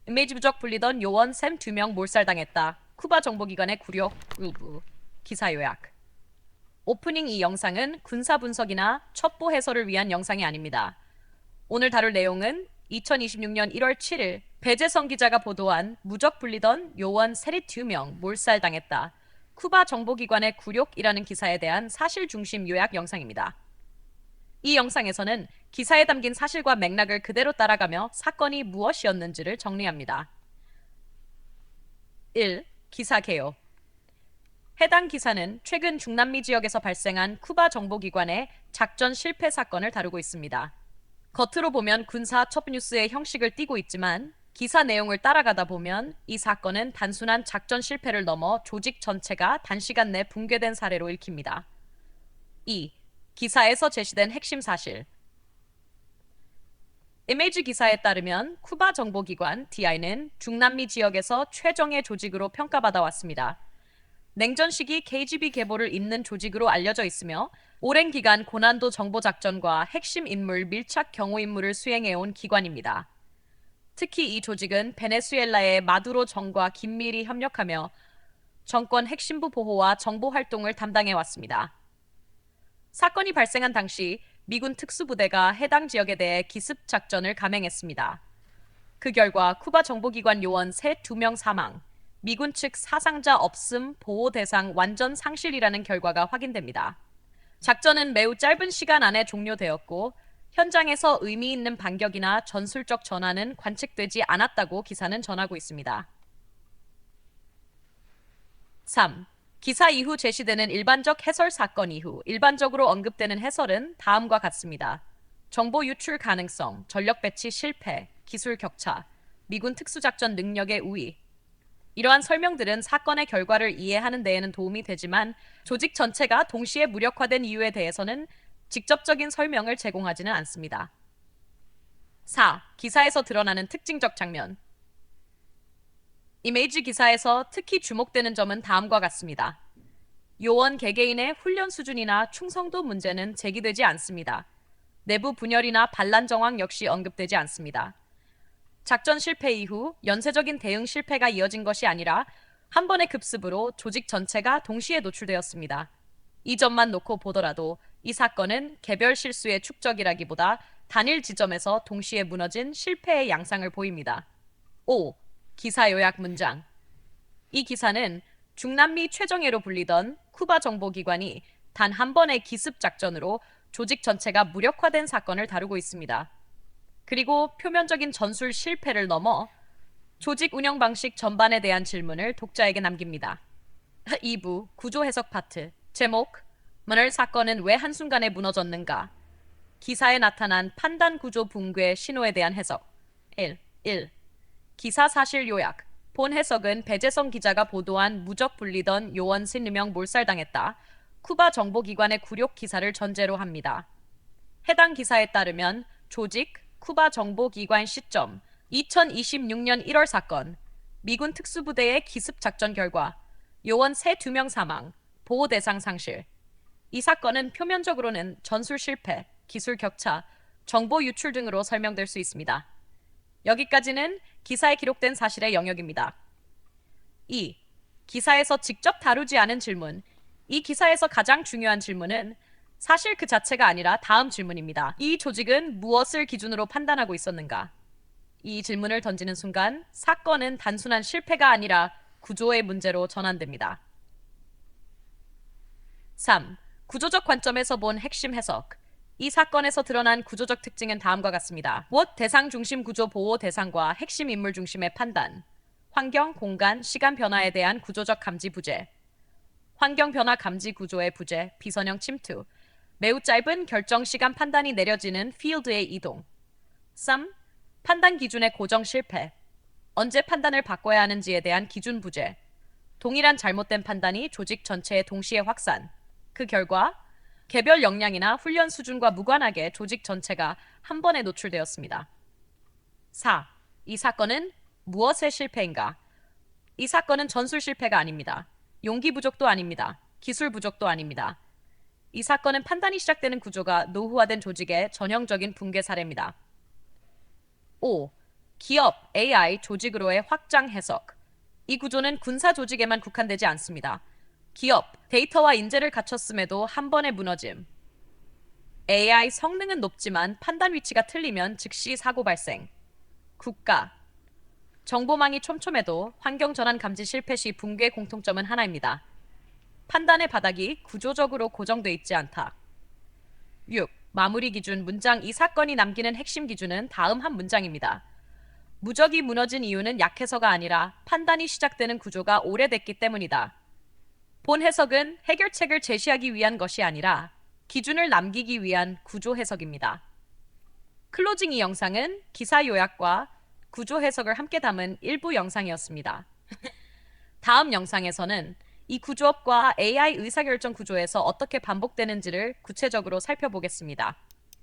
이미지 부족 불리던 요원 샘 2명 몰살당했다. 쿠바 정보기관의 굴욕 일부. 기사 요약. 오프닝 이 영상은 군사 분석이나 첩보 해설을 위한 영상이 아닙니다. 오늘 다룰 내용은 2026년 1월 7일 배재성 기자가 보도한 무적 불리던 요원 세리 2명 몰살당했다. 쿠바 정보기관의 굴욕이라는 기사에 대한 사실 중심 요약 영상입니다. 이 영상에서는 기사에 담긴 사실과 맥락을 그대로 따라가며 사건이 무엇이었는지를 정리합니다. 1. 기사 개요. 해당 기사는 최근 중남미 지역에서 발생한 쿠바 정보기관의 작전 실패 사건을 다루고 있습니다. 겉으로 보면 군사 첩뉴스의 형식을 띠고 있지만 기사 내용을 따라가다 보면 이 사건은 단순한 작전 실패를 넘어 조직 전체가 단시간 내 붕괴된 사례로 읽힙니다. 2. 기사에서 제시된 핵심 사실. 이미지 기사에 따르면 쿠바 정보기관 DI는 중남미 지역에서 최정예 조직으로 평가받아 왔습니다. 냉전 시기 KGB 계보를 잇는 조직으로 알려져 있으며 오랜 기간 고난도 정보작전과 핵심 인물 밀착 경호 임무를 수행해온 기관입니다. 특히 이 조직은 베네수엘라의 마두로 정과 긴밀히 협력하며 정권 핵심부 보호와 정보 활동을 담당해왔습니다. 사건이 발생한 당시 미군 특수부대가 해당 지역에 대해 기습 작전을 감행했습니다. 그 결과 쿠바 정보기관 요원 새 2명 사망, 미군 측 사상자 없음 보호 대상 완전 상실이라는 결과가 확인됩니다. 작전은 매우 짧은 시간 안에 종료되었고 현장에서 의미 있는 반격이나 전술적 전환은 관측되지 않았다고 기사는 전하고 있습니다. 3. 기사 이후 제시되는 일반적 해설 사건 이후 일반적으로 언급되는 해설은 다음과 같습니다. 정보 유출 가능성, 전력 배치 실패, 기술 격차, 미군 특수작전 능력의 우위. 이러한 설명들은 사건의 결과를 이해하는 데에는 도움이 되지만 조직 전체가 동시에 무력화된 이유에 대해서는 직접적인 설명을 제공하지는 않습니다. 4. 기사에서 드러나는 특징적 장면. 이미지 기사에서 특히 주목되는 점은 다음과 같습니다. 요원 개개인의 훈련 수준이나 충성도 문제는 제기되지 않습니다. 내부 분열이나 반란 정황 역시 언급되지 않습니다. 작전 실패 이후 연쇄적인 대응 실패가 이어진 것이 아니라 한 번의 급습으로 조직 전체가 동시에 노출되었습니다. 이 점만 놓고 보더라도 이 사건은 개별 실수의 축적이라기보다 단일 지점에서 동시에 무너진 실패의 양상을 보입니다. 5. 기사 요약 문장. 이 기사는 중남미 최정예로 불리던 쿠바 정보기관이 단 한 번의 기습 작전으로 조직 전체가 무력화된 사건을 다루고 있습니다. 그리고 표면적인 전술 실패를 넘어 조직 운영 방식 전반에 대한 질문을 독자에게 남깁니다. 2부 구조 해석 파트. 제목: 문을 사건은 왜 한순간에 무너졌는가? 기사에 나타난 판단 구조 붕괴 신호에 대한 해석. 1. 기사 사실 요약. 본 해석은 배재성 기자가 보도한 무적 불리던 요원 신르명 몰살당했다. 쿠바 정보기관의 굴욕 기사를 전제로 합니다. 해당 기사에 따르면 조직, 쿠바 정보기관 시점, 2026년 1월 사건, 미군 특수부대의 기습 작전 결과, 요원 새 2명 사망, 보호 대상 상실. 이 사건은 표면적으로는 전술 실패, 기술 격차, 정보 유출 등으로 설명될 수 있습니다. 여기까지는 기사에 기록된 사실의 영역입니다. 2. 기사에서 직접 다루지 않은 질문. 이 기사에서 가장 중요한 질문은 사실 그 자체가 아니라 다음 질문입니다. 이 조직은 무엇을 기준으로 판단하고 있었는가? 이 질문을 던지는 순간 사건은 단순한 실패가 아니라 구조의 문제로 전환됩니다. 3. 구조적 관점에서 본 핵심 해석. 이 사건에서 드러난 구조적 특징은 다음과 같습니다. 무엇 대상 중심 구조 보호 대상과 핵심 인물 중심의 판단. 환경, 공간, 시간 변화에 대한 구조적 감지 부재. 환경 변화 감지 구조의 부재, 비선형 침투. 매우 짧은 결정 시간 판단이 내려지는 필드의 이동. 3. 판단 기준의 고정 실패. 언제 판단을 바꿔야 하는지에 대한 기준 부재. 동일한 잘못된 판단이 조직 전체에 동시에 확산. 그 결과 개별 역량이나 훈련 수준과 무관하게 조직 전체가 한 번에 노출되었습니다. 4. 이 사건은 무엇의 실패인가? 이 사건은 전술 실패가 아닙니다. 용기 부족도 아닙니다. 기술 부족도 아닙니다. 이 사건은 판단이 시작되는 구조가 노후화된 조직의 전형적인 붕괴 사례입니다. 5. 기업, AI, 조직으로의 확장 해석. 이 구조는 군사 조직에만 국한되지 않습니다. 기업, 데이터와 인재를 갖췄음에도 한 번에 무너짐. AI 성능은 높지만 판단 위치가 틀리면 즉시 사고 발생. 국가, 정보망이 촘촘해도 환경 전환 감지 실패 시 붕괴 공통점은 하나입니다. 판단의 바닥이 구조적으로 고정돼 있지 않다. 6. 마무리 기준 문장 이 사건이 남기는 핵심 기준은 다음 한 문장입니다. 무적이 무너진 이유는 약해서가 아니라 판단이 시작되는 구조가 오래됐기 때문이다. 본 해석은 해결책을 제시하기 위한 것이 아니라 기준을 남기기 위한 구조 해석입니다. 클로징 이 영상은 기사 요약과 구조 해석을 함께 담은 일부 영상이었습니다. 다음 영상에서는 이 구조업과 AI 의사결정 구조에서 어떻게 반복되는지를 구체적으로 살펴보겠습니다.